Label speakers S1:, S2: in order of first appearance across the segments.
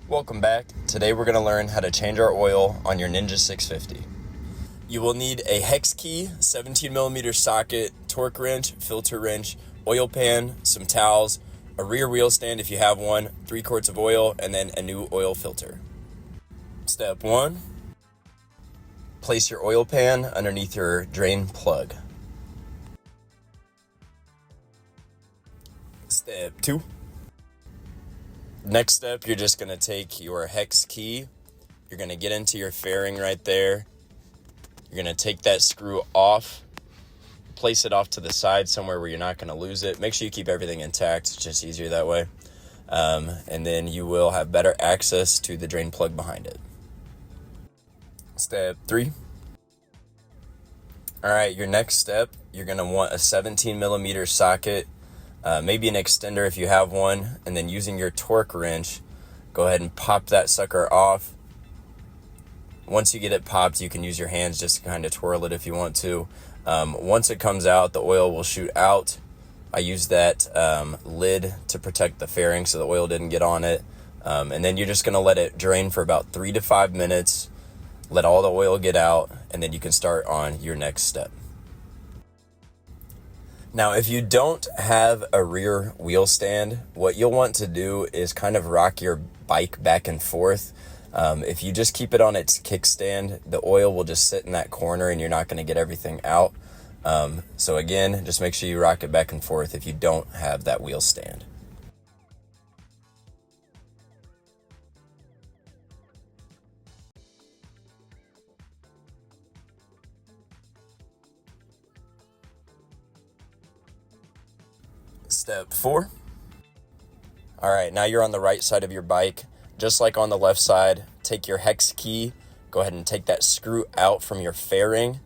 S1: Welcome back. Today we're going to learn how to change our oil on your Ninja 650. You will need a hex key, 17mm socket, torque wrench, filter wrench, oil pan, some towels, a rear wheel stand if you have one, 3 quarts of oil, and then a new oil filter. Step 1. Place your oil pan underneath your drain plug. Step 2. Next step, you're just going to take your hex key. You're going to get into your fairing right there. You're going to take that screw off, place it off to the side somewhere where you're not going to lose it. Make sure you keep everything intact. It's just easier that way. And then you will have better access to the drain plug behind it. Step 3. All right, your next step, you're going to want a 17mm socket, maybe an extender if you have one, and then using your torque wrench, go ahead and pop that sucker off. Once you get it popped, you can use your hands just to kind of twirl it if you want to. Once it comes out, the oil will shoot out. I use that lid to protect the fairing so the oil didn't get on it. And then you're just going to let it drain for about 3 to 5 minutes. Let all the oil get out, and then you can start on your next step. Now, if you don't have a rear wheel stand, what you'll want to do is kind of rock your bike back and forth. If you just keep it on its kickstand, the oil will just sit in that corner and you're not going to get everything out. So again, just make sure you rock it back and forth if you don't have that wheel stand. Step 4. All right, now you're on the right side of your bike. Just like on the left side, take your hex key, go ahead and take that screw out from your fairing.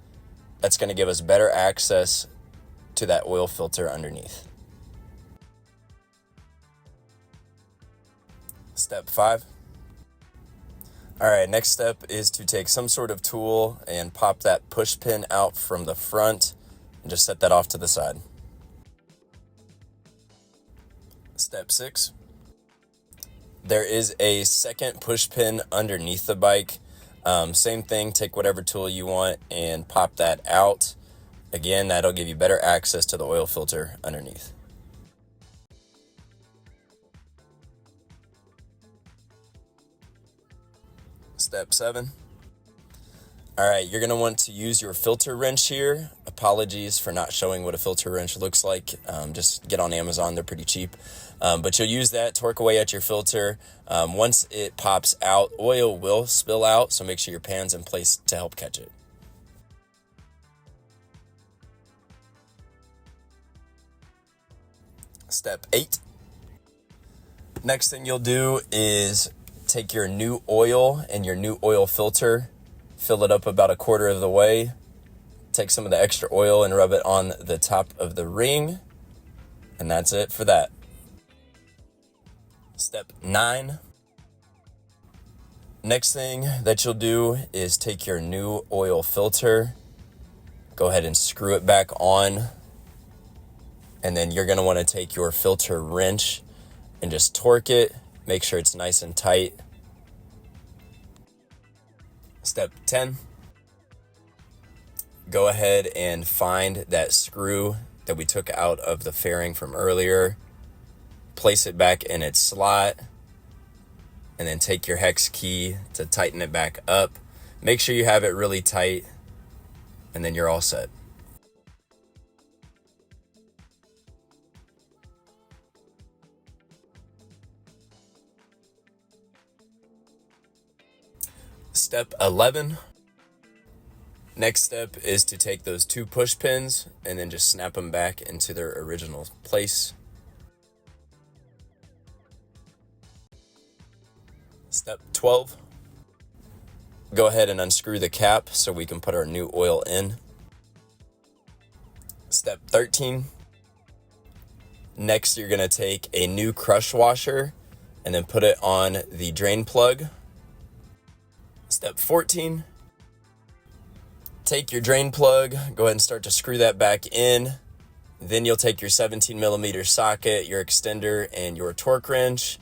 S1: That's going to give us better access to that oil filter underneath. Step 5. All right, next step is to take some sort of tool and pop that push pin out from the front and just set that off to the side. Step 6. There is a second push pin underneath the bike. Same thing, take whatever tool you want and pop that out. Again, that'll give you better access to the oil filter underneath. Step 7. All right, you're going to want to use your filter wrench here. Apologies for not showing what a filter wrench looks like. Just get on Amazon, they're pretty cheap. But you'll use that, torque away at your filter. Once it pops out, oil will spill out, so make sure your pan's in place to help catch it. Step 8. Next thing you'll do is take your new oil and your new oil filter, fill it up about 1/4 of the way, take some of the extra oil and rub it on the top of the ring, and that's it for that. Step 9. Next thing that you'll do is take your new oil filter, go ahead and screw it back on, and then you're going to want to take your filter wrench and just torque it, make sure it's nice and tight. Step 10. Go ahead and find that screw that we took out of the fairing from earlier. Place it back in its slot, and then take your hex key to tighten it back up. Make sure you have it really tight, and then you're all set. Step 11. Next step is to take those 2 push pins and then just snap them back into their original place. Step 12. Go ahead and unscrew the cap so we can put our new oil in. Step 13. Next, you're going to take a new crush washer and then put it on the drain plug. Step 14. Take your drain plug, go ahead and start to screw that back in. Then you'll take your 17mm socket, your extender, and your torque wrench,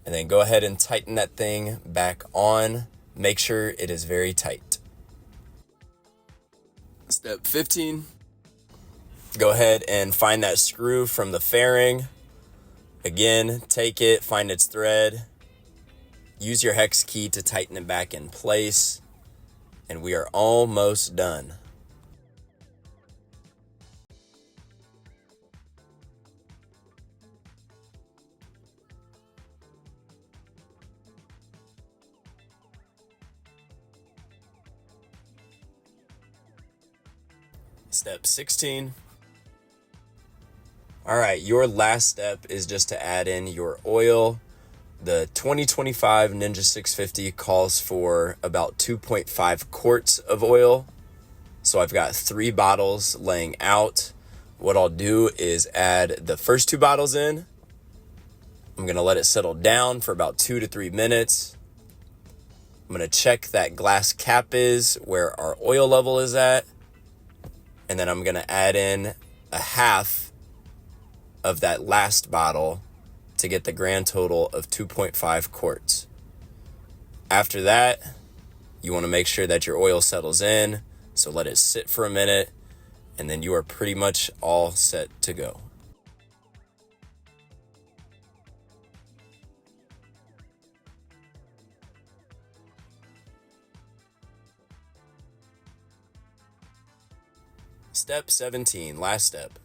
S1: and then go ahead and tighten that thing back on. Make sure it is very tight. Step 15, go ahead and find that screw from the fairing. Again, take it, find its thread, use your hex key to tighten it back in place, and we are almost done. Step 16. All right, your last step is just to add in your oil. The 2025 Ninja 650 calls for about 2.5 quarts of oil. So I've got 3 bottles laying out. What I'll do is add the first 2 bottles in. I'm gonna let it settle down for about 2 to 3 minutes. I'm gonna check that glass cap is where our oil level is at. And then I'm gonna add in a half of that last bottle to get the grand total of 2.5 quarts. After that, you wanna make sure that your oil settles in, so let it sit for a minute, and then you are pretty much all set to go. Step 17, last step.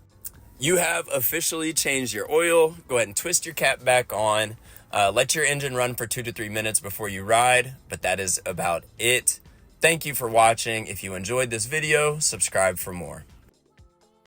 S1: You have officially changed your oil. Go ahead and twist your cap back on. Let your engine run for 2 to 3 minutes before you ride, but that is about it. Thank you for watching. If you enjoyed this video, subscribe for more.